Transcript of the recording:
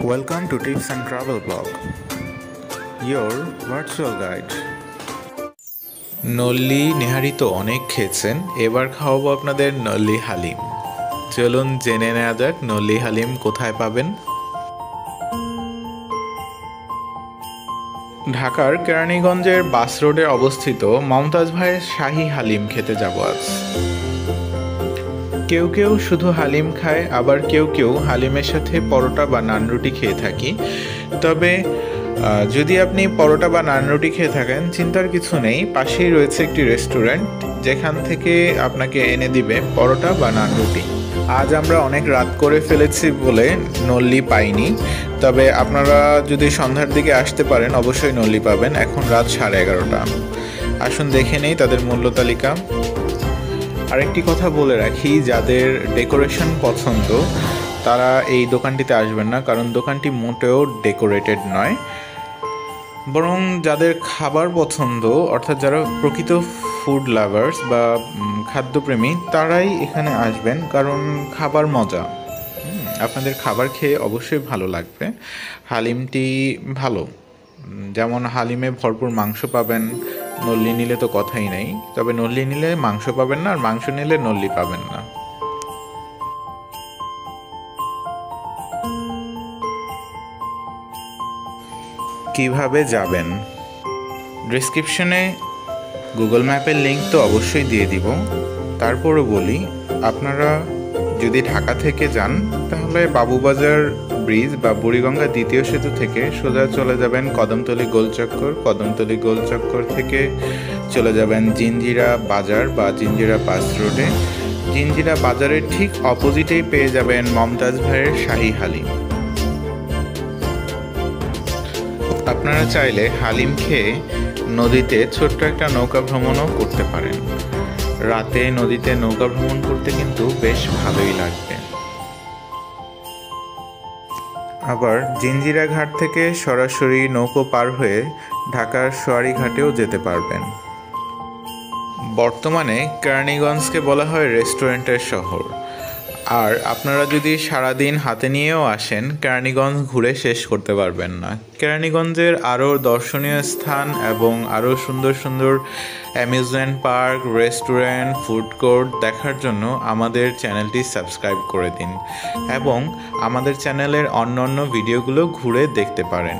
Welcome to Tips and Travel Vlog, your virtual guide. নলি নিহারি তো অনেক খেয়েছেন, এবার খাওয়াবো আপনাদের নলি হালিম। চলুন জেনে নেওয়া যাক নলি হালিম কোথায় পাবেন। ঢাকার কেরানীগঞ্জের বাস রোডে অবস্থিত মমতাজ ভাইয়ের শাহি হালিম খেতে যাব আজ। কেউ কেউ শুধু হালিম খায়, আবার কেউ কেউ হালিমের সাথে পরোটা বা নান রুটি খেয়ে থাকি। তবে যদি আপনি পরোটা বা নান রুটি খেয়ে থাকেন, চিন্তার কিছু নেই, পাশেই রয়েছে একটি রেস্টুরেন্ট যেখান থেকে আপনাকে এনে দিবে পরোটা বা নান রুটি। আজ আমরা অনেক রাত করে ফেলেছি বলে নল্লি পাইনি, তবে আপনারা যদি সন্ধ্যার দিকে আসতে পারেন অবশ্যই নল্লি পাবেন। এখন রাত 11:30। আসুন দেখে নেই তাদের মূল্য তালিকা। আরেকটি কথা বলে রাখি, যাদের ডেকোরেশন পছন্দ তারা এই দোকানটিতে আসবেন না, কারণ দোকানটি মোটেও ডেকোরেটেড নয়। বরং যাদের খাবার পছন্দ, অর্থাৎ যারা প্রকৃত ফুড লাভার্স বা খাদ্যপ্রেমী, তারাই এখানে আসবেন, কারণ খাবার মজা। আপনাদের খাবার খেয়ে অবশ্যই ভালো লাগবে। হালিমটি ভালো, যেমন হালিমে ভরপুর মাংস পাবেন, নল্লি নিলে তো কথাই নেই। তবে নল্লি নিলে মাংস পাবেন না, আর মাংস নিলে নল্লি পাবেন না। কিভাবে যাবেন? ডেসক্রিপশনে গুগল ম্যাপের লিঙ্ক তো অবশ্যই দিয়ে দিব। তারপরও বলি, আপনারা যদি ঢাকা থেকে যান তাহলে বাবুবাজার ব্রিজ বা বুড়িগঙ্গা দ্বিতীয় সেতু থেকে সোজা চলে যাবেন কদমতলী গোলচক্কর। কদমতলী গোলচক্কর থেকে চলে যাবেন জিঞ্জিরা বাজার বা জিঞ্জিরা বাস রোডে। জিঞ্জিরা বাজারের ঠিক অপোজিটেই পেয়ে যাবেন মমতাজ ভাইয়ের শাহি হালিম। আপনারা চাইলে হালিম খেয়ে নদীতে ছোট্ট একটা নৌকা ভ্রমণও করতে পারেন। রাতে নদীতে নৌকা ভ্রমণ করতে কিন্তু বেশ ভালোই লাগবে। আবার জিঞ্জিরা ঘাট থেকে সরাসরি নৌকো পার হয়ে ঢাকার সোয়ারি ঘাটেও যেতে পারবেন। বর্তমানে কেরানীগঞ্জকে বলা হয় রেস্টুরেন্টের শহর। আর আপনারা যদি সারাদিন হাতে নিয়েও আসেন, কেরানীগঞ্জ ঘুরে শেষ করতে পারবেন না। কেরানীগঞ্জের আরও দর্শনীয় স্থান এবং আরও সুন্দর সুন্দর amusement park, restaurant, food court দেখার জন্য আমাদের চ্যানেলটি সাবস্ক্রাইব করে দিন এবং আমাদের চ্যানেলের অন্য ভিডিওগুলো ঘুরে দেখতে পারেন।